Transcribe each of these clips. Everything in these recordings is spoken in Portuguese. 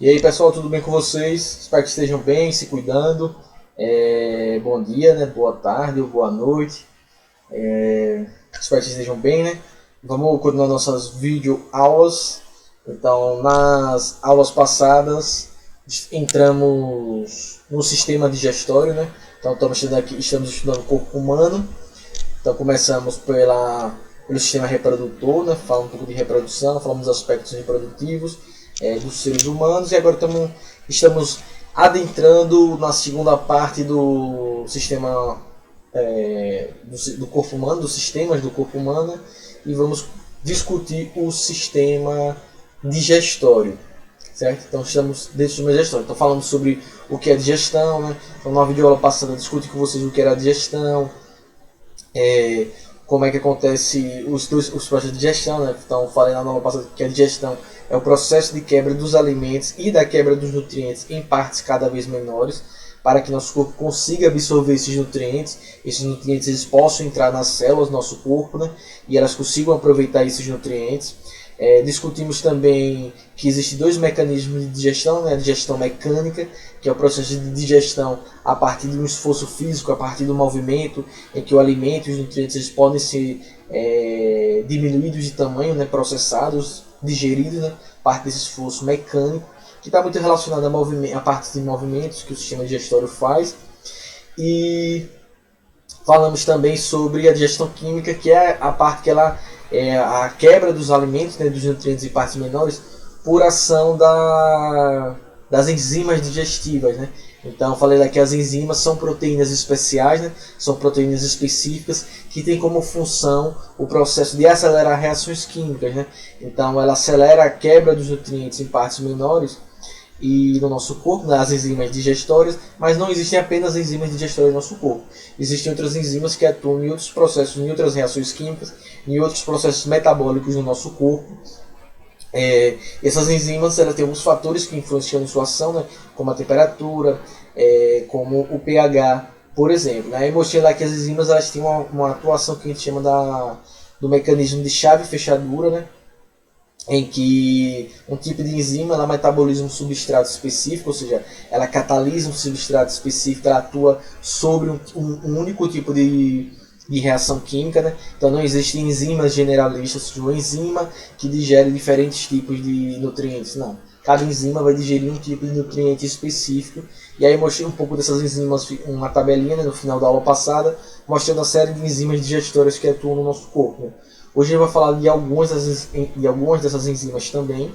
E aí pessoal, tudo bem com vocês? Espero que estejam bem, se cuidando. Bom dia, né? Boa tarde ou boa noite. Espero que estejam bem, né? Vamos continuar nossas videoaulas. Então, nas aulas passadas, entramos no sistema digestório, né? Então, estamos estudando o corpo humano. Então, começamos pelo sistema reprodutor, né? Falando um pouco de reprodução, falamos dos aspectos reprodutivos dos seres humanos, e agora estamos adentrando na segunda parte do sistema do corpo humano, dos sistemas do corpo humano, e vamos discutir o sistema digestório, certo? Então estamos dentro do sistema digestório. Então falamos sobre o que é digestão, né? Então na videoaula passada eu discuti com vocês o que era a digestão, como é que acontece os processos de digestão, né? Então falei na aula passada que a digestão é o processo de quebra dos alimentos e da quebra dos nutrientes em partes cada vez menores, para que nosso corpo consiga absorver esses nutrientes eles possam entrar nas células do nosso corpo, né? E elas consigam aproveitar esses nutrientes. Discutimos também que existem dois mecanismos de digestão, né? A digestão mecânica, que é o processo de digestão a partir de um esforço físico, a partir do movimento, em que o alimento e os nutrientes eles podem ser diminuídos de tamanho, né? Processados, digeridos, né? Parte desse esforço mecânico, que está muito relacionado a parte de movimentos que o sistema digestório faz. E falamos também sobre a digestão química, que é a parte que ela é a quebra dos alimentos, né, dos nutrientes em partes menores, por ação das enzimas digestivas, né? Então, falei lá que as enzimas são proteínas especiais, né? São proteínas específicas que têm como função o processo de acelerar reações químicas, né? Então, ela acelera a quebra dos nutrientes em partes menores e no nosso corpo, né, as enzimas digestórias, mas não existem apenas enzimas digestórias no nosso corpo. Existem outras enzimas que atuam em outros processos, em outras reações químicas, em outros processos metabólicos no nosso corpo. Essas enzimas elas têm alguns fatores que influenciam em sua ação, né, como a temperatura, como o pH, por exemplo. Né? Eu mostrei lá que as enzimas elas têm uma atuação que a gente chama do mecanismo de chave e fechadura, né? Em que um tipo de enzima ela metaboliza um substrato específico, ou seja, ela catalisa um substrato específico, ela atua sobre um único tipo de reação química, né? Então não existem enzimas generalistas, ou seja, uma enzima que digere diferentes tipos de nutrientes, não. Cada enzima vai digerir um tipo de nutriente específico. E aí eu mostrei um pouco dessas enzimas, uma tabelinha, né, no final da aula passada, mostrando a série de enzimas digestoras que atuam no nosso corpo, né? Hoje eu vou falar de algumas dessas enzimas também.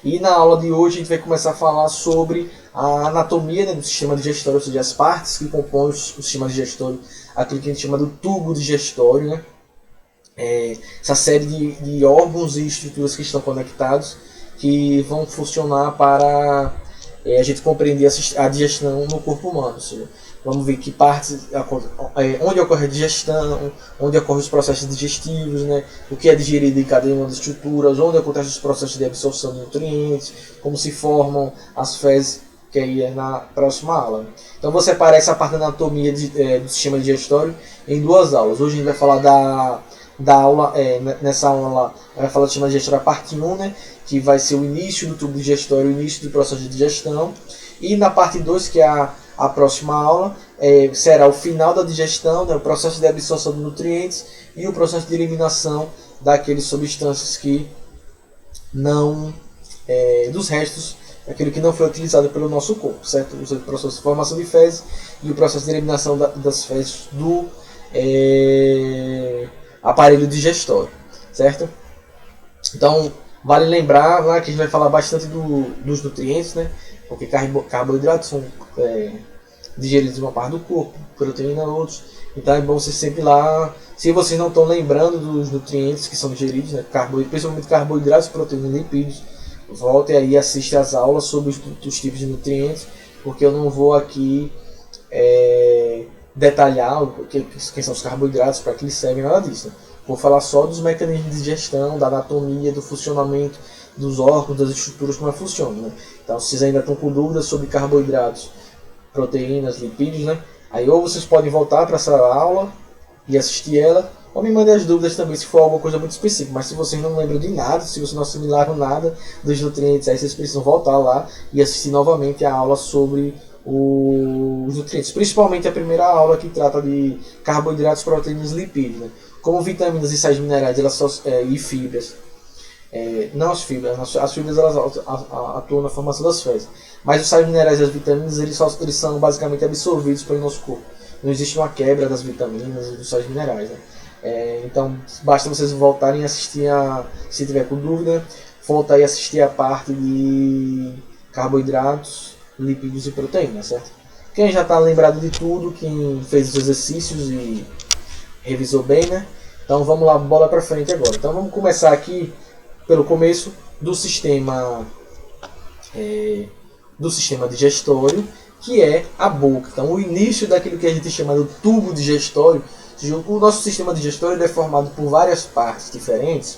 E na aula de hoje a gente vai começar a falar sobre a anatomia, né, do sistema digestório, ou seja, as partes que compõem o sistema digestório, aquilo que a gente chama do tubo digestório, né? Essa série de órgãos e estruturas que estão conectados, que vão funcionar para a gente compreender a digestão no corpo humano. Ou seja, vamos ver que partes, onde ocorre a digestão, onde ocorrem os processos digestivos, né? O que é digerido em cada uma das estruturas, onde acontecem os processos de absorção de nutrientes, como se formam as fezes, que aí é na próxima aula. Então vou separar essa parte da anatomia do sistema digestório em duas aulas. Hoje a gente vai falar da aula, nessa aula vai falar do sistema digestório a parte 1, né? Que vai ser o início do tubo digestório, o início do processo de digestão. E na parte 2, que é a próxima aula, será o final da digestão, né, o processo de absorção de nutrientes e o processo de eliminação daquelas substâncias que não, dos restos, aquilo que não foi utilizado pelo nosso corpo, certo? O processo de formação de fezes e o processo de eliminação das fezes do aparelho digestório, certo? Então, vale lembrar lá que a gente vai falar bastante dos nutrientes, né? Porque carboidratos são digeridos em uma parte do corpo, proteína outros. Então é bom você sempre lá, se vocês não estão lembrando dos nutrientes que são digeridos, né? Principalmente carboidratos, proteínas e lipídios, voltem aí e assistam as aulas sobre os tipos de nutrientes, porque eu não vou aqui detalhar quem são os carboidratos, para que eles servem, nada disso. Né? Vou falar só dos mecanismos de digestão, da anatomia, do funcionamento dos órgãos, das estruturas, como funcionam. Né? Então, se vocês ainda estão com dúvidas sobre carboidratos, proteínas, lipídios, né? Aí ou vocês podem voltar para essa aula e assistir ela, Ou me mande as dúvidas também se for alguma coisa muito específica. Mas se vocês não lembram de nada, se vocês não assimilaram nada dos nutrientes, aí vocês precisam voltar lá e assistir novamente a aula sobre os nutrientes. Principalmente a primeira aula que trata de carboidratos, proteínas e lipídios. Né? Como vitaminas e sais minerais e fibras. Não as fibras, as fibras elas atuam na formação das fezes. Mas os sais minerais e as vitaminas eles são basicamente absorvidos pelo nosso corpo. Não existe uma quebra das vitaminas e dos sais minerais. Né? Então basta vocês voltarem a assistir se tiver com dúvida, volta aí a assistir a parte de carboidratos, lipídios e proteínas, certo? Quem já está lembrado de tudo, quem fez os exercícios e revisou bem, né? Então vamos lá, bola para frente agora. Então vamos começar aqui pelo começo do sistema digestório, que é a boca. Então o início daquilo que a gente chama do tubo digestório. O nosso sistema digestório é formado por várias partes diferentes,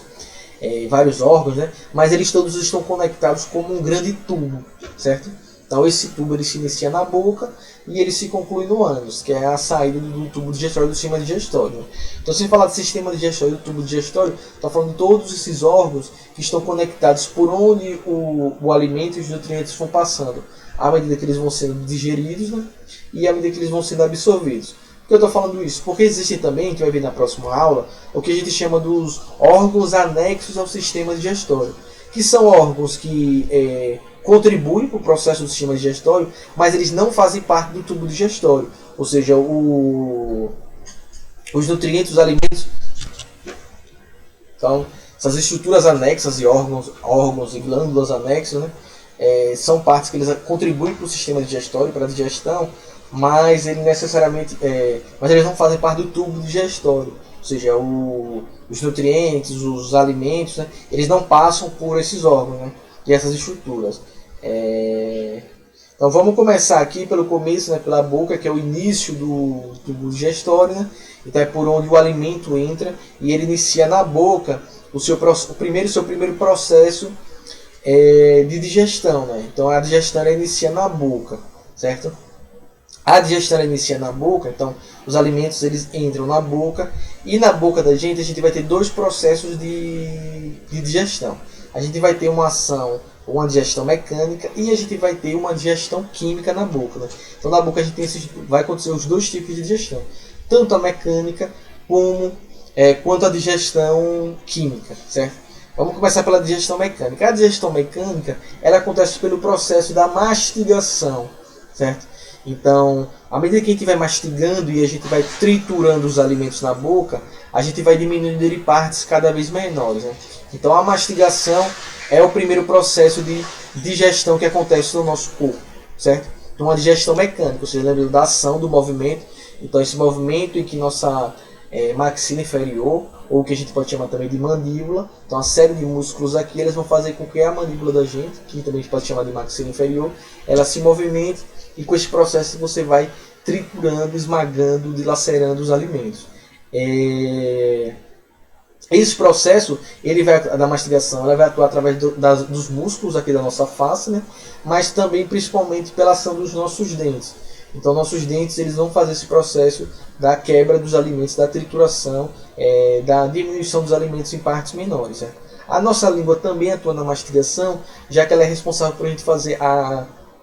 vários órgãos, né? Mas eles todos estão conectados como um grande tubo, certo? Então esse tubo ele se inicia na boca e ele se conclui no ânus, que é a saída do tubo digestório do sistema digestório. Então se falar de sistema digestório e do tubo digestório, está falando de todos esses órgãos que estão conectados por onde o alimento e os nutrientes vão passando, à medida que eles vão sendo digeridos, né? E à medida que eles vão sendo absorvidos. Por que eu estou falando isso? Porque existem também, a gente vai ver na próxima aula, o que a gente chama dos órgãos anexos ao sistema digestório, que são órgãos que contribuem para o processo do sistema digestório, mas eles não fazem parte do tubo digestório. Ou seja, os nutrientes, os alimentos. Então, essas estruturas anexas e órgãos e glândulas anexas, né, são partes que eles contribuem para o sistema digestório, para a digestão, mas eles não fazem parte do tubo digestório. Ou seja, os nutrientes, os alimentos, né, eles não passam por esses órgãos, né, e essas estruturas. Então vamos começar aqui pelo começo, né, pela boca, que é o início do tubo digestório, né? Então é por onde o alimento entra e ele inicia na boca o seu primeiro processo de digestão, né? Então a digestão ela inicia na boca, certo? A digestão ela inicia na boca, então os alimentos eles entram na boca e na boca da gente a gente vai ter dois processos de digestão. A gente vai ter uma digestão mecânica e a gente vai ter uma digestão química na boca. Né? Então na boca a gente vai acontecer os dois tipos de digestão, tanto a mecânica quanto a digestão química, certo? Vamos começar pela digestão mecânica. A digestão mecânica ela acontece pelo processo da mastigação, certo? Então, à medida que a gente vai mastigando e a gente vai triturando os alimentos na boca, a gente vai diminuindo ele em partes cada vez menores. Né? Então, a mastigação é o primeiro processo de digestão que acontece no nosso corpo, certo? Então, uma digestão mecânica, você lembra da ação do movimento. Então, esse movimento em que nossa maxila inferior, ou que a gente pode chamar também de mandíbula, então a série de músculos aqui, eles vão fazer com que a mandíbula da gente, que também a gente pode chamar de maxila inferior, ela se movimente. E com esse processo você vai triturando, esmagando, dilacerando os alimentos. Esse processo da mastigação ela vai atuar através dos músculos aqui da nossa face, né? Mas também principalmente pela ação dos nossos dentes. Então nossos dentes eles vão fazer esse processo da quebra dos alimentos, da trituração, da diminuição dos alimentos em partes menores. Né? A nossa língua também atua na mastigação, já que ela é responsável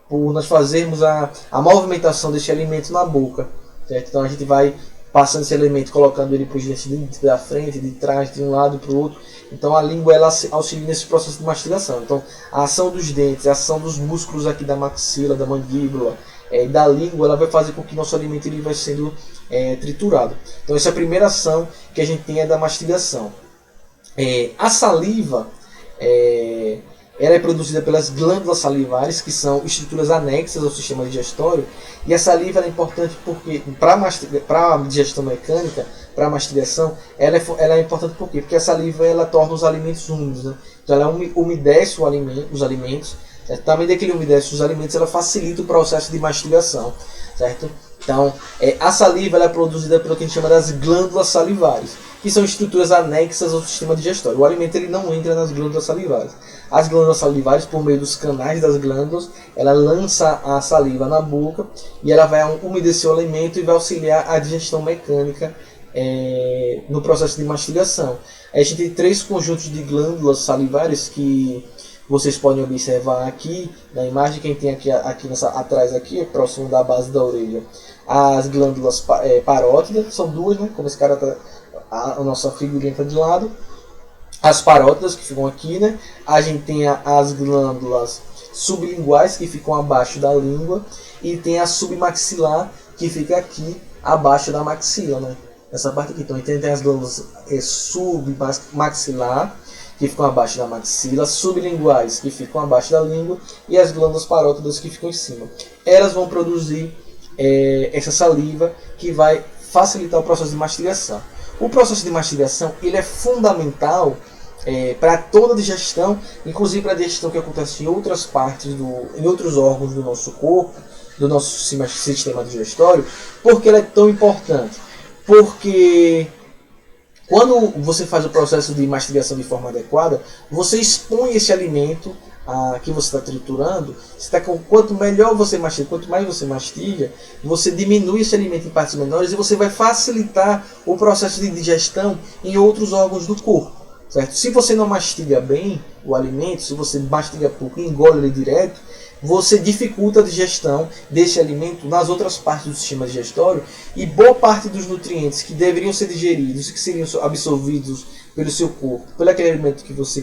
por nós fazermos a movimentação desse alimento na boca, certo? Então a gente vai passando esse alimento, colocando ele para os dentes da frente, de trás, de um lado para o outro. Então a língua ela auxilia nesse processo de mastigação. Então a ação dos dentes, a ação dos músculos aqui da maxila, da mandíbula, da língua, ela vai fazer com que nosso alimento ele vai sendo triturado. Então essa é a primeira ação que a gente tem da mastigação. A saliva ela é produzida pelas glândulas salivares, que são estruturas anexas ao sistema digestório, e a saliva é importante porque para a digestão mecânica, para a mastigação, ela é importante por quê? Porque a saliva ela torna os alimentos úmidos, né? Então ela umedece os alimentos, certo? Também daquele umedece os alimentos, ela facilita o processo de mastigação, certo? Então, a saliva ela é produzida pelo que a gente chama das glândulas salivares, que são estruturas anexas ao sistema digestório. O alimento ele não entra nas glândulas salivares. As glândulas salivares, por meio dos canais das glândulas, ela lança a saliva na boca e ela vai umedecer o alimento e vai auxiliar a digestão mecânica no processo de mastigação. A gente tem 3 conjuntos de glândulas salivares que vocês podem observar aqui na imagem. Quem tem aqui atrás, aqui, próximo da base da orelha, as glândulas parótidas, são 2, né? Como esse cara tá, a nossa figurinha está de lado. As parótidas que ficam aqui, né? A gente tem as glândulas sublinguais que ficam abaixo da língua, e tem a submaxilar que fica aqui abaixo da maxila, né? Essa parte aqui. Então a gente tem as glândulas submaxilar que ficam abaixo da maxila, sublinguais que ficam abaixo da língua, e as glândulas parótidas que ficam em cima. Elas vão produzir essa saliva que vai facilitar o processo de mastigação. O processo de mastigação ele é fundamental para toda a digestão, inclusive para a digestão que acontece em outras partes, em outros órgãos do nosso corpo, do nosso sistema digestório. Porque ele é tão importante? Porque quando você faz o processo de mastigação de forma adequada, você expõe esse alimento que você está triturando. Quanto melhor você mastiga, quanto mais você mastiga, você diminui esse alimento em partes menores e você vai facilitar o processo de digestão em outros órgãos do corpo, certo? Se você não mastiga bem o alimento, se você mastiga pouco e engole ele direto, você dificulta a digestão desse alimento nas outras partes do sistema digestório, e boa parte dos nutrientes que deveriam ser digeridos e que seriam absorvidos pelo seu corpo, pelo aquele alimento que você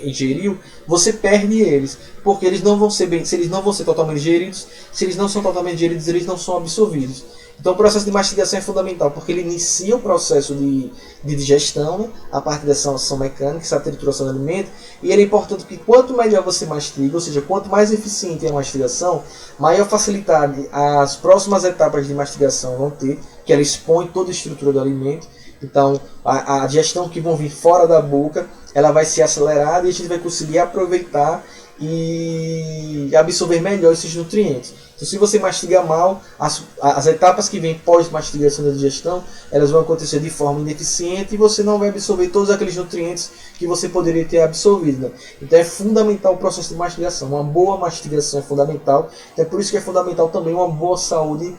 ingeriu, você perde eles, porque eles não vão ser se eles não vão ser totalmente digeridos, se eles não são totalmente digeridos, eles não são absorvidos. Então o processo de mastigação é fundamental, porque ele inicia o processo de digestão, né, a partir dessa ação mecânica, essa trituração do alimento, e ele é importante que quanto melhor você mastiga, ou seja, quanto mais eficiente é a mastigação, maior facilidade as próximas etapas de mastigação vão ter, que ela expõe toda a estrutura do alimento. Então a digestão que vão vir fora da boca, ela vai ser acelerada e a gente vai conseguir aproveitar e absorver melhor esses nutrientes. Então, se você mastiga mal, as etapas que vêm pós-mastigação da digestão, elas vão acontecer de forma ineficiente e você não vai absorver todos aqueles nutrientes que você poderia ter absorvido, né? Então é fundamental o processo de mastigação. Uma boa mastigação é fundamental. Então, é por isso que é fundamental também uma boa saúde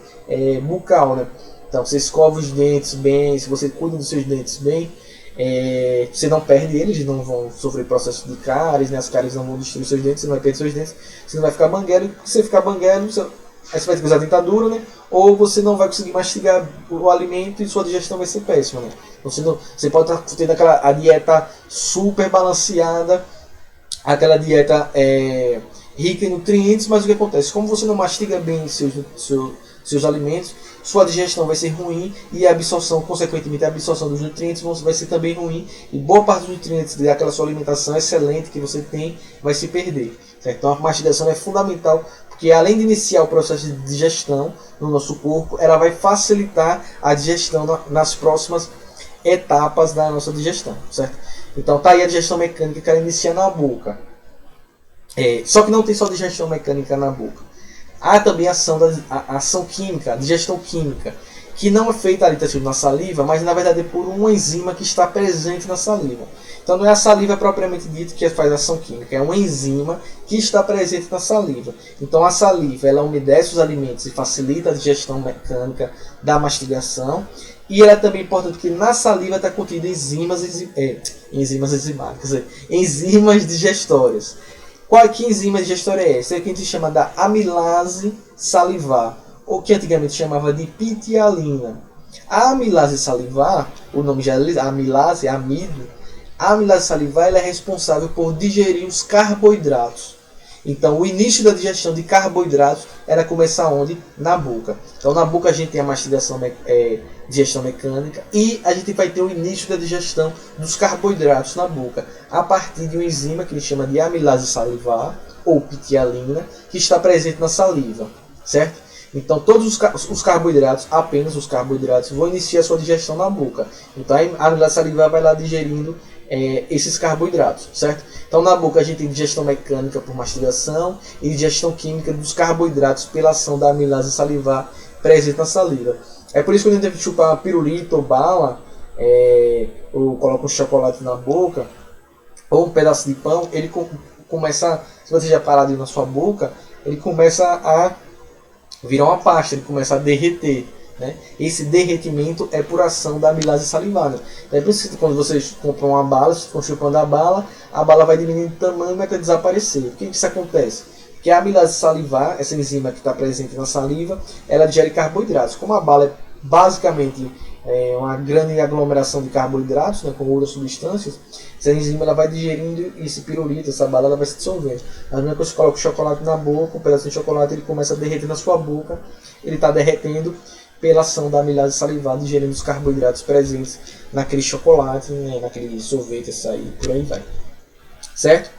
bucal, né? Então você escova os dentes bem, se você cuida dos seus dentes bem, você não perde eles não vão sofrer processo de cáries, né? As cáries não vão destruir seus dentes, você não vai perder seus dentes, você não vai ficar banguelo, se você ficar banguelo, aí você vai ter que usar dentadura, né? Ou você não vai conseguir mastigar o alimento e sua digestão vai ser péssima, né? Então, você pode estar tendo a dieta super balanceada, aquela dieta rica em nutrientes, mas o que acontece? Como você não mastiga bem seus alimentos, sua digestão vai ser ruim e a absorção, consequentemente, a absorção dos nutrientes vai ser também ruim, e boa parte dos nutrientes daquela sua alimentação excelente que você tem vai se perder, certo? Então a mastigação é fundamental, porque além de iniciar o processo de digestão no nosso corpo, ela vai facilitar a digestão nas próximas etapas da nossa digestão, certo? Então tá aí a digestão mecânica que ela inicia na boca. Só que não tem só digestão mecânica na boca. Há também a ação química, a digestão química, que não é feita ali na saliva, mas na verdade é por uma enzima que está presente na saliva. Então não é a saliva propriamente dita que faz a ação química, é uma enzima que está presente na saliva. Então a saliva ela umedece os alimentos e facilita a digestão mecânica da mastigação. E ela é também importante que na saliva está contida enzimas enzimáticas, enzimas digestórias. Que enzima digestória é essa? É que a gente chama da amilase salivar, ou que antigamente chamava de pitialina. A amilase salivar, o nome já é amilase, amido. A amilase salivar ela é responsável por digerir os carboidratos. Então o início da digestão de carboidratos era começar onde? Na boca. Então na boca a gente tem a mastigação, digestão mecânica, e a gente vai ter o início da digestão dos carboidratos na boca, a partir de uma enzima que ele chama de amilase salivar, ou pitialina, que está presente na saliva, certo? Então todos os carboidratos, apenas os carboidratos, vão iniciar a sua digestão na boca. Então a amilase salivar vai lá digerindo esses carboidratos, certo? Então na boca a gente tem digestão mecânica por mastigação e digestão química dos carboidratos pela ação da amilase salivar presente na saliva. É por isso que quando a gente chupar uma pirulita ou bala, ou coloca um chocolate na boca, ou um pedaço de pão, ele começa, se você já parar na sua boca, ele começa a virar uma pasta, ele começa a derreter, né? Esse derretimento é por ação da amilase salivar. Né? Então, é por isso que quando vocês compram uma bala, vocês estão chupando a bala vai diminuindo de tamanho até desaparecer. Por que isso acontece? Porque a amilase salivar, essa enzima que está presente na saliva, ela digere carboidratos. Como a bala é basicamente uma grande aglomeração de carboidratos, né, com outras substâncias, essa enzima ela vai digerindo esse pirulito, essa bala ela vai se dissolvendo. A mesma coisa que você coloca o chocolate na boca, um pedacinho de chocolate ele começa a derreter na sua boca, ele está derretendo pela ação da amilase salivar, digerindo os carboidratos presentes naquele chocolate, né, naquele sorvete, açaí, por aí vai. Certo?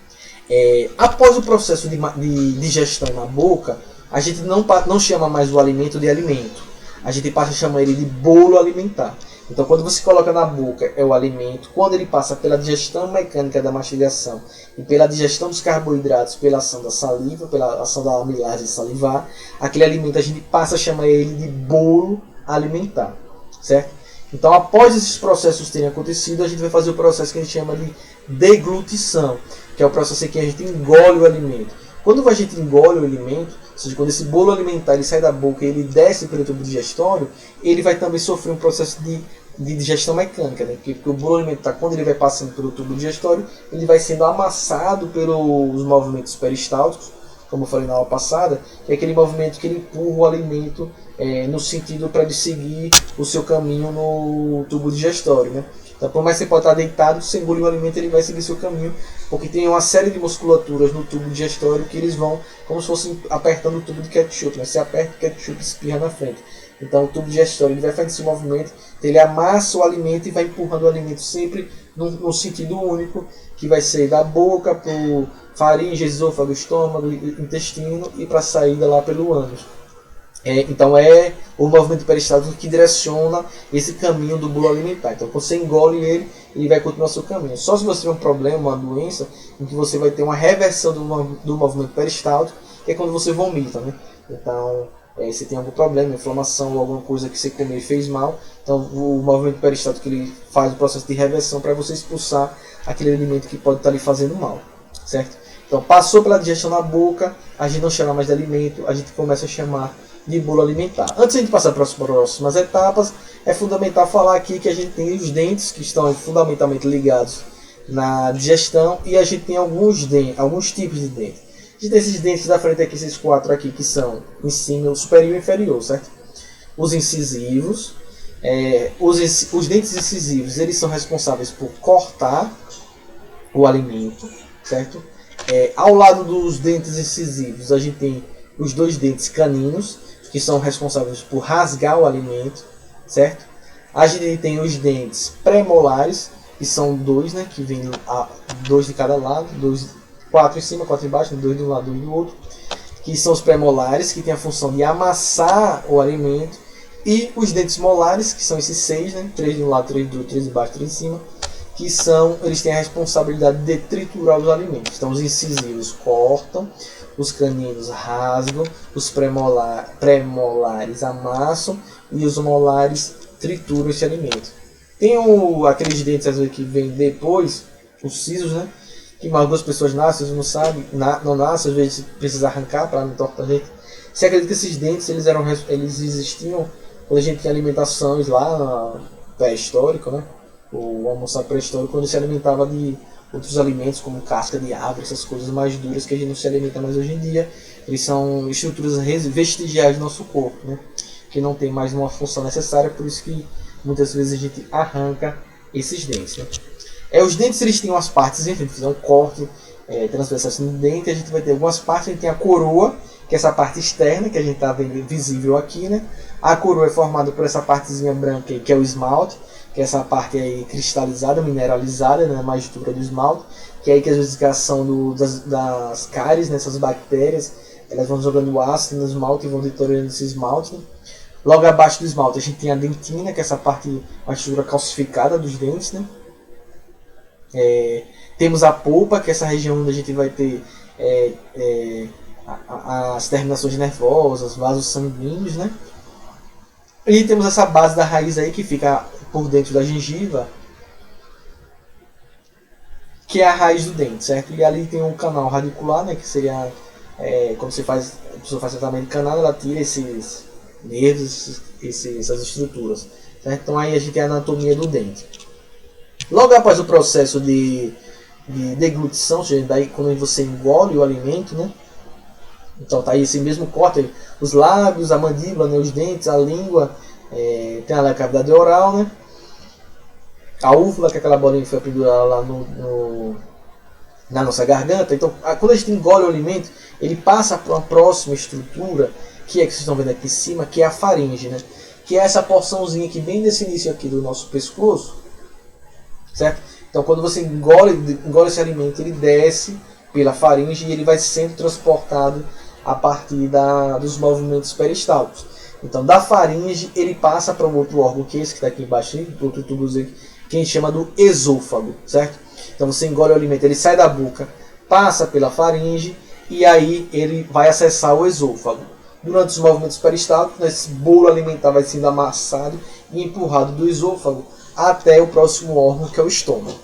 Após o processo de digestão na boca, a gente não chama mais o alimento de alimento. A gente passa a chamar ele de bolo alimentar. Então, quando você coloca na boca, é o alimento. Quando ele passa pela digestão mecânica da mastigação e pela digestão dos carboidratos, pela ação da saliva, pela ação da amilase salivar, aquele alimento a gente passa a chamar ele de bolo alimentar. Certo? Então, após esses processos terem acontecido, a gente vai fazer o processo que a gente chama de deglutição, que é o processo em que a gente engole o alimento. Quando a gente engole o alimento, ou seja, quando esse bolo alimentar ele sai da boca e ele desce pelo tubo digestório, ele vai também sofrer um processo de digestão mecânica, né? Porque o bolo alimentar, quando ele vai passando pelo tubo digestório, ele vai sendo amassado pelos movimentos peristálticos, como eu falei na aula passada, que é aquele movimento que ele empurra o alimento no sentido para ele seguir o seu caminho no tubo digestório, né? Então, por mais que você pode estar deitado, se engolir o alimento, ele vai seguir seu caminho, porque tem uma série de musculaturas no tubo digestório que eles vão como se fossem apertando o tubo de ketchup, né? Você aperta o ketchup e espirra na frente. Então, o tubo digestório ele vai fazendo esse movimento, ele amassa o alimento e vai empurrando o alimento sempre num sentido único, que vai ser da boca para o faringe, esôfago, estômago, intestino e para a saída lá pelo ânus. Então é o movimento peristáltico que direciona esse caminho do bolo alimentar. Então quando você engole ele, ele vai continuar seu caminho. Só se você tiver um problema, uma doença, em que você vai ter uma reversão do movimento peristáltico, que é quando você vomita, né? Então, se tem algum problema, inflamação ou alguma coisa que você comeu e fez mal, então o movimento peristáltico ele faz o processo de reversão para você expulsar aquele alimento que pode estar lhe fazendo mal, certo? Então passou pela digestão na boca, a gente não chama mais de alimento, a gente começa a chamar de bolo alimentar. Antes de a gente passar para as próximas etapas, é fundamental falar aqui que a gente tem os dentes que estão fundamentalmente ligados na digestão e a gente tem alguns tipos de dentes. A gente tem esses dentes da frente aqui, esses quatro aqui, que são em cima, o superior e o inferior, certo? Os incisivos. Os dentes incisivos, eles são responsáveis por cortar o alimento, certo? Ao lado dos dentes incisivos, a gente tem os dois dentes caninos, que são responsáveis por rasgar o alimento, certo? A gente tem os dentes pré-molares, que são dois, né? Que vêm dois de cada lado, quatro em cima, quatro embaixo, dois de um lado, dois do outro, que são os pré-molares, que têm a função de amassar o alimento, e os dentes molares, que são esses seis, né? Três de um lado, três do outro, três embaixo, três em cima, que eles têm a responsabilidade de triturar os alimentos. Então os incisivos cortam, os caninos rasgam, os pré-molares amassam e os molares trituram esse alimento. Tem aqueles dentes às vezes que vêm depois, os sisos, né? Que algumas pessoas nascem, não sabem, não nascem, às vezes precisa arrancar para não tortar a gente. Você acredita que esses dentes eles existiam quando a gente tinha alimentações lá no pré-histórico, né? O almoçado pré-histórico, quando se alimentava de outros alimentos como casca de árvore, essas coisas mais duras que a gente não se alimenta mais hoje em dia. Eles são estruturas vestigiais do nosso corpo, né? Que não tem mais uma função necessária, por isso que muitas vezes a gente arranca esses dentes, né? Os dentes eles têm umas partes, se a gente fizer um corte transversal no dente, a gente vai ter algumas partes. A gente tem a coroa, que é essa parte externa que a gente está vendo visível aqui, né? A coroa é formada por essa partezinha branca aí, que é o esmalte, que é essa parte aí cristalizada, mineralizada, né, mais dura do esmalte, que é aí que às vezes a ação das cáries, nessas bactérias, elas vão jogando ácido no esmalte e vão deteriorando esse esmalte, né? Logo abaixo do esmalte a gente tem a dentina, que é essa parte, a estrutura calcificada dos dentes, né? Temos a polpa, que é essa região onde a gente vai ter as terminações nervosas, vasos sanguíneos, né? E temos essa base da raiz aí que fica por dentro da gengiva, que é a raiz do dente, certo? E ali tem um canal radicular, né? Que seria quando a pessoa faz tratamento de canal, ela tira esses nervos, essas estruturas. Certo? Então aí a gente tem a anatomia do dente. Logo após o processo de deglutição, ou seja, daí quando você engole o alimento, né? Então tá aí esse mesmo corte, os lábios, a mandíbula, né, os dentes, a língua, tem a cavidade oral, né? A úvula, que é aquela bolinha que foi pendurada lá na nossa garganta. Então, quando a gente engole o alimento, ele passa para uma próxima estrutura, que é que vocês estão vendo aqui em cima, que é a faringe, né? Que é essa porçãozinha aqui, bem desse início aqui do nosso pescoço, certo? Então, quando você engole esse alimento, ele desce pela faringe e ele vai sendo transportado a partir dos movimentos peristálticos. Então, da faringe, ele passa para um outro órgão, que é esse que está aqui embaixo, outro tubozinho, que a gente chama do esôfago, certo? Então, você engole o alimento, ele sai da boca, passa pela faringe e aí ele vai acessar o esôfago. Durante os movimentos peristálticos, esse bolo alimentar vai sendo amassado e empurrado do esôfago até o próximo órgão, que é o estômago.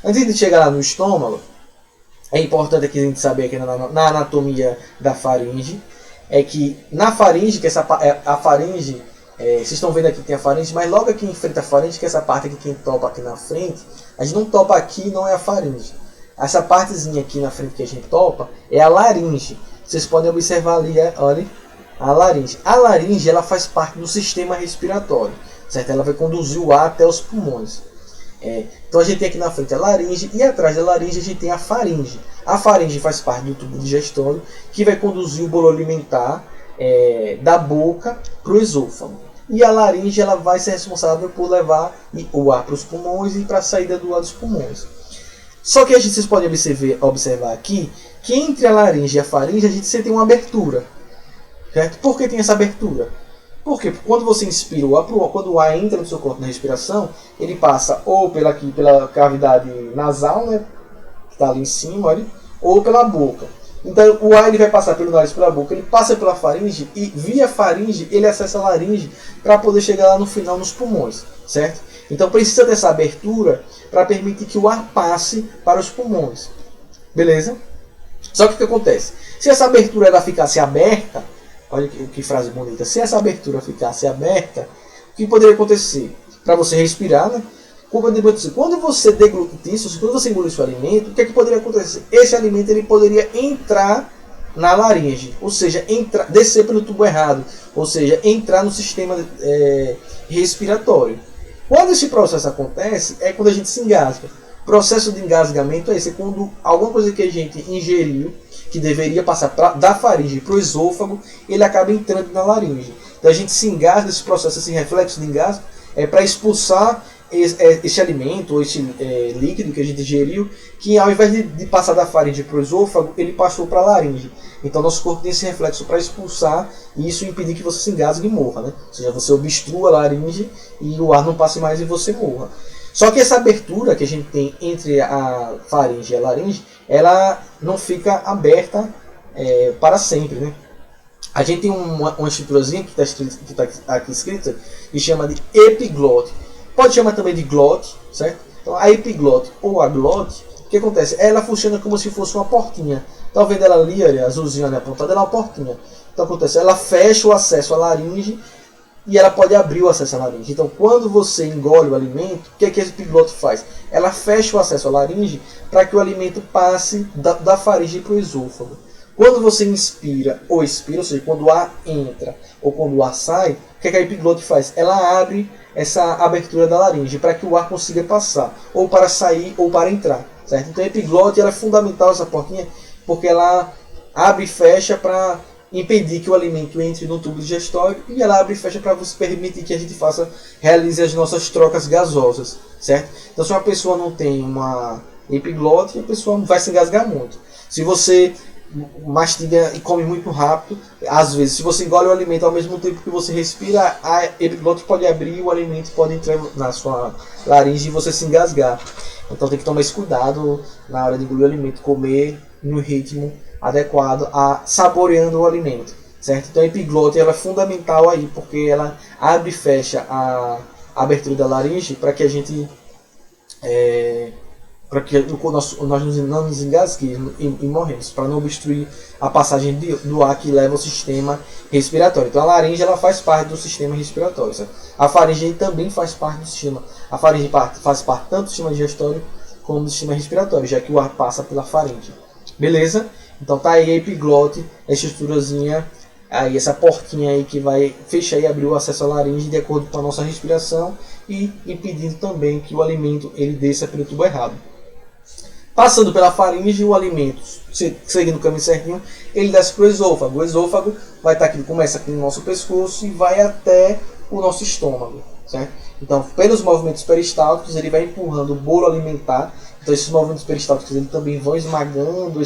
Antes de chegar lá no estômago, é importante aqui a gente saber aqui na anatomia da faringe, é que na faringe, que a faringe, vocês estão vendo aqui que tem a faringe, mas logo aqui em frente à faringe, que é essa parte aqui que topa aqui na frente, a gente não topa aqui, não é a faringe. Essa partezinha aqui na frente que a gente topa é a laringe. Vocês podem observar ali, olha, a laringe. A laringe, ela faz parte do sistema respiratório, certo? Ela vai conduzir o ar até os pulmões. Então a gente tem aqui na frente a laringe e atrás da laringe a gente tem a faringe. A faringe faz parte do tubo digestório que vai conduzir o bolo alimentar da boca para o esôfago. E a laringe ela vai ser responsável por levar o ar para os pulmões e para a saída do ar dos pulmões. Só que vocês podem observar aqui que entre a laringe e a faringe a gente tem uma abertura. Certo? Por que tem essa abertura? Porque quando você inspira o ar, quando o ar entra no seu corpo na respiração, ele passa ou pela cavidade nasal, né, que está ali em cima, olha, ou pela boca. Então o ar ele vai passar pelo nariz, pela boca, ele passa pela faringe e via faringe ele acessa a laringe para poder chegar lá no final nos pulmões, certo? Então precisa dessa abertura para permitir que o ar passe para os pulmões, beleza? Só que o que acontece? Se essa abertura ela ficasse aberta, olha que frase bonita. Se essa abertura ficasse aberta, o que poderia acontecer? Para você respirar, né? Quando você deglute isso, quando você engole o alimento, o que, é que poderia acontecer? Esse alimento ele poderia entrar na laringe, ou seja, descer pelo tubo errado, ou seja, entrar no sistema respiratório. Quando esse processo acontece, é quando a gente se engasga. O processo de engasgamento é esse, quando alguma coisa que a gente ingeriu, que deveria passar da faringe para o esôfago, ele acaba entrando na laringe. Então a gente se engasga, esse processo, esse reflexo de engasgo, é para expulsar esse alimento, ou esse líquido que a gente ingeriu, que ao invés de passar da faringe para o esôfago, ele passou para a laringe. Então nosso corpo tem esse reflexo para expulsar e isso impedir que você se engasgue e morra, né? Ou seja, você obstrua a laringe e o ar não passe mais e você morra. Só que essa abertura que a gente tem entre a faringe e a laringe, ela não fica aberta para sempre, né? A gente tem uma estruturazinha que está aqui escrita que chama de epiglote. Pode chamar também de glote, certo? Então a epiglote ou a glote, o que acontece? Ela funciona como se fosse uma portinha. Tá vendo ela ali, olha, azulzinha ali apontada, ela é uma portinha. Então acontece, ela fecha o acesso à laringe e ela pode abrir o acesso à laringe. Então quando você engole o alimento, o que é que esse epiglote faz? Ela fecha o acesso à laringe para que o alimento passe da faringe para o esôfago. Quando você inspira ou expira, ou seja, quando o ar entra ou quando o ar sai, o que é que a epiglote faz? Ela abre essa abertura da laringe para que o ar consiga passar, ou para sair ou para entrar, certo? Então a epiglote ela é fundamental, essa portinha, porque ela abre e fecha para impedir que o alimento entre no tubo digestório e ela abre e fecha para você permitir que a gente realize as nossas trocas gasosas, certo? Então se uma pessoa não tem uma epiglote, a pessoa vai se engasgar muito. Se você mastiga e come muito rápido, às vezes se você engole o alimento ao mesmo tempo que você respira, a epiglote pode abrir e o alimento pode entrar na sua laringe e você se engasgar. Então tem que tomar esse cuidado na hora de engolir o alimento, comer no ritmo adequado, saboreando o alimento, certo? Então a epiglote ela é fundamental aí, porque ela abre e fecha a abertura da laringe para que a gente para que nós não nos engasguemos e morremos, para não obstruir a passagem do ar que leva ao sistema respiratório. Então a laringe ela faz parte do sistema respiratório, certo? A faringe também faz parte do sistema. A faringe faz parte tanto do sistema digestório como do sistema respiratório, já que o ar passa pela faringe. Beleza? Então tá aí a epiglote, a estruturazinha, aí essa portinha aí que vai fechar e abrir o acesso à laringe de acordo com a nossa respiração e impedindo também que o alimento ele desça pelo tubo errado. Passando pela faringe, o alimento, seguindo o caminho certinho, ele desce para o esôfago. O esôfago vai estar aqui, começa aqui no nosso pescoço e vai até o nosso estômago, certo? Então, pelos movimentos peristálticos, ele vai empurrando o bolo alimentar. Então, esses movimentos peristálticos ele também vão esmagando,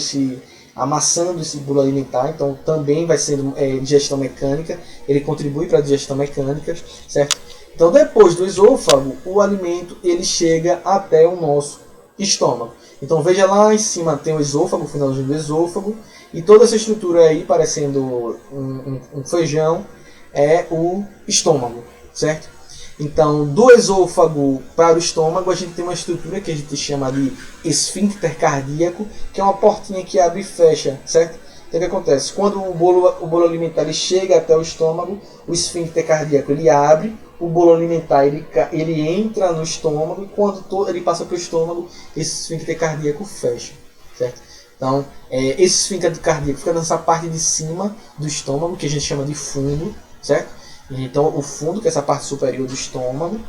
amassando esse bolo alimentar. Então, também vai sendo digestão mecânica. Ele contribui para a digestão mecânica, certo? Então, depois do esôfago, o alimento ele chega até o nosso estômago. Então veja lá em cima tem o esôfago, o finalzinho do esôfago, e toda essa estrutura aí, parecendo um feijão, é o estômago, certo? Então do esôfago para o estômago a gente tem uma estrutura que a gente chama de esfíncter cardíaco, que é uma portinha que abre e fecha, certo? Então o que acontece? Quando o bolo alimentar ele chega até o estômago, o esfíncter cardíaco ele abre, o bolo alimentar ele entra no estômago e quando ele passa para o estômago, esse esfíncter cardíaco fecha, certo? Então, esse esfíncter cardíaco fica nessa parte de cima do estômago, que a gente chama de fundo, certo? Então, o fundo, que é essa parte superior do estômago,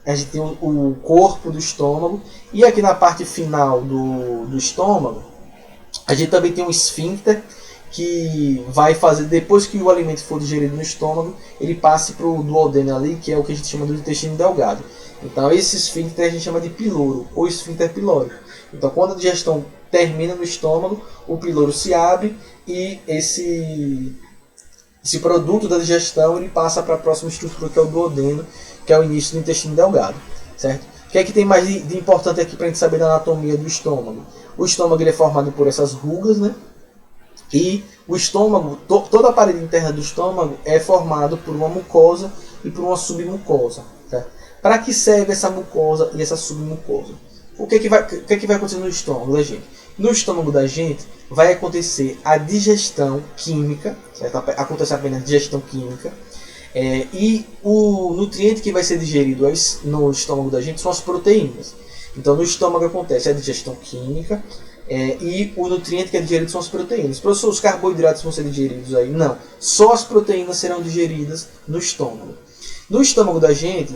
a gente tem o corpo do estômago, e aqui na parte final do estômago, a gente também tem um esfíncter, que vai fazer, depois que o alimento for digerido no estômago, ele passe para o duodeno ali, que é o que a gente chama do intestino delgado. Então esse esfíncter a gente chama de piloro, ou esfíncter pilórico. Então quando a digestão termina no estômago, o piloro se abre e esse produto da digestão ele passa para a próxima estrutura, que é o duodeno, que é o início do intestino delgado, certo? O que é que tem mais de importante aqui para a gente saber da anatomia do estômago? O estômago ele é formado por essas rugas, né? E o estômago, toda a parede interna do estômago é formado por uma mucosa e por uma submucosa. Para que serve essa mucosa e essa submucosa? O que é que vai acontecer no estômago da gente? No estômago da gente vai acontecer a digestão química, certo? Acontece apenas a digestão química, e o nutriente que vai ser digerido no estômago da gente são as proteínas. Então no estômago acontece a digestão química, e o nutriente que é digerido são as proteínas. Professor, os carboidratos vão ser digeridos aí? Não. Só as proteínas serão digeridas no estômago. No estômago da gente,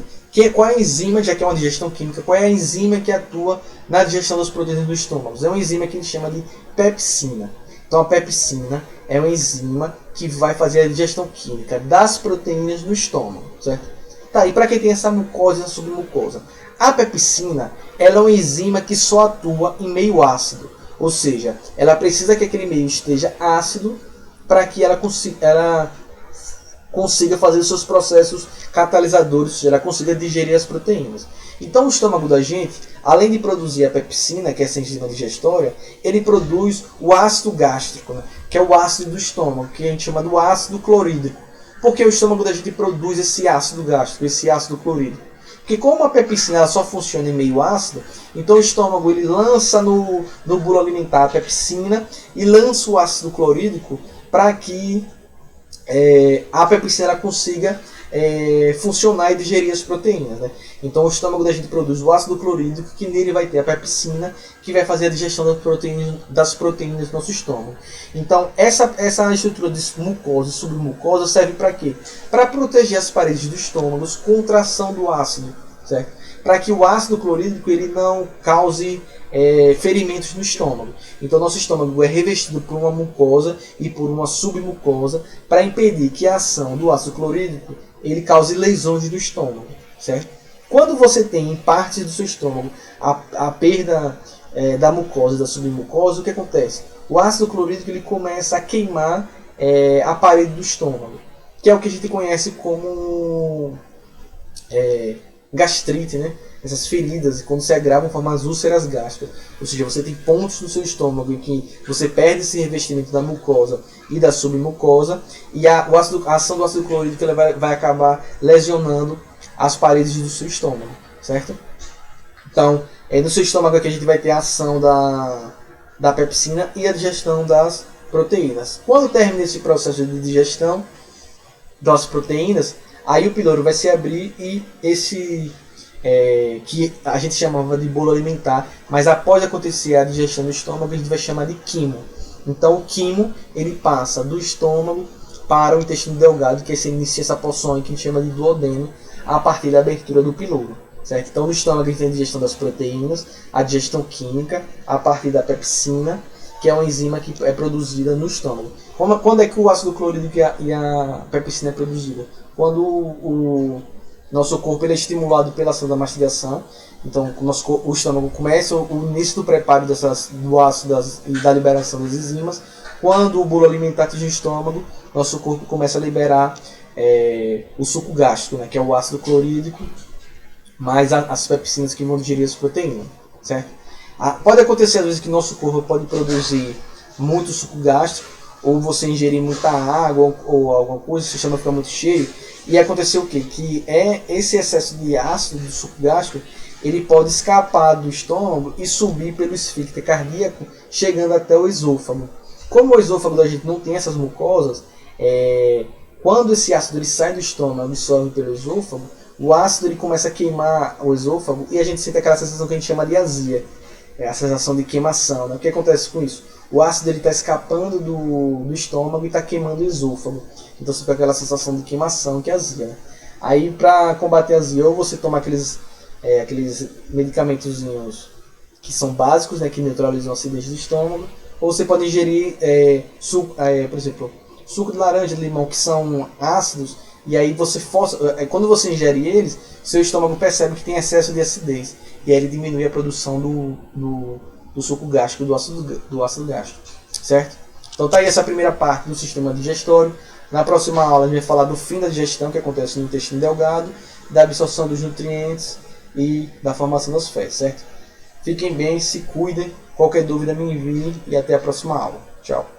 qual é a enzima, já que é uma digestão química, qual é a enzima que atua na digestão das proteínas do estômago? É uma enzima que a gente chama de pepsina. Então a pepsina é uma enzima que vai fazer a digestão química das proteínas no estômago, certo? Tá, e para quem tem essa mucosa e essa submucosa? A pepsina ela é uma enzima que só atua em meio ácido. Ou seja, ela precisa que aquele meio esteja ácido para que ela consiga fazer os seus processos catalisadores, ou seja, ela consiga digerir as proteínas. Então o estômago da gente, além de produzir a pepsina, que é essa enzima digestória, ele produz o ácido gástrico, né? Que é o ácido do estômago, que a gente chama do ácido clorídrico. Porque o estômago da gente produz esse ácido gástrico, esse ácido clorídrico. Porque como a pepsina ela só funciona em meio ácido, então o estômago ele lança no bolo alimentar a pepsina e lança o ácido clorídrico para que a pepsina ela consiga funcionar e digerir as proteínas, né? Então o estômago da gente produz o ácido clorídrico, que nele vai ter a pepsina, que vai fazer a digestão das proteínas do nosso estômago. Então essa estrutura de mucosa e submucosa serve para quê? Para proteger as paredes do estômago contra a ação do ácido, certo? Para que o ácido clorídrico ele não cause ferimentos no estômago. Então nosso estômago é revestido por uma mucosa e por uma submucosa para impedir que a ação do ácido clorídrico ele cause lesões do estômago, certo? Quando você tem em partes do seu estômago a perda da mucosa e da submucosa, o que acontece? O ácido clorídrico ele começa a queimar a parede do estômago, que é o que a gente conhece como gastrite, né? Essas feridas, quando se agravam, formam as úlceras gástricas. Ou seja, você tem pontos no seu estômago em que você perde esse revestimento da mucosa e da submucosa, e a ação do ácido clorídrico ela vai acabar lesionando as paredes do seu estômago, certo? Então, no seu estômago aqui a gente vai ter a ação da pepsina e a digestão das proteínas. Quando termina esse processo de digestão das proteínas, aí o piloro vai se abrir e esse que a gente chamava de bolo alimentar, mas após acontecer a digestão do estômago a gente vai chamar de quimo. Então o quimo ele passa do estômago para o intestino delgado, que é esse inicia essa porção que a gente chama de duodeno, a partir da abertura do piloro. Certo? Então no estômago a gente tem a digestão das proteínas, a digestão química, a partir da pepsina, que é uma enzima que é produzida no estômago. Quando é que o ácido clorídrico e a pepsina é produzida? Quando o nosso corpo ele é estimulado pela ação da mastigação. Então o estômago começa o início do preparo do ácido e da liberação das enzimas. Quando o bolo alimentar atinge o estômago, nosso corpo começa a liberar o suco gástrico, né, que é o ácido clorídrico, mais as pepsinas que vão digerir as proteínas, certo? Pode acontecer às vezes que nosso corpo pode produzir muito suco gástrico, ou você ingerir muita água ou alguma coisa, seu estômago fica muito cheio, e acontecer o quê? Que esse excesso de ácido do suco gástrico, ele pode escapar do estômago e subir pelo esfíncter cardíaco, chegando até o esôfago. Como o esôfago da gente não tem essas mucosas, quando esse ácido ele sai do estômago e sobe pelo esôfago, o ácido ele começa a queimar o esôfago e a gente sente aquela sensação que a gente chama de azia, a sensação de queimação. Né? O que acontece com isso? O ácido está escapando do estômago e está queimando o esôfago. Então você fica aquela sensação de queimação, que é azia. Né? Aí para combater a azia, ou você toma aqueles medicamentozinhos que são básicos, né, que neutralizam o acidez do estômago, ou você pode ingerir suco, por exemplo, suco de laranja, de limão, que são ácidos, e aí você força, quando você ingere eles, seu estômago percebe que tem excesso de acidez, e aí ele diminui a produção do suco gástrico, do ácido gástrico, certo? Então tá aí essa primeira parte do sistema digestório. Na próxima aula a gente vai falar do fim da digestão, que acontece no intestino delgado, da absorção dos nutrientes e da formação das fezes, certo? Fiquem bem, se cuidem, qualquer dúvida me envie e até a próxima aula. Tchau!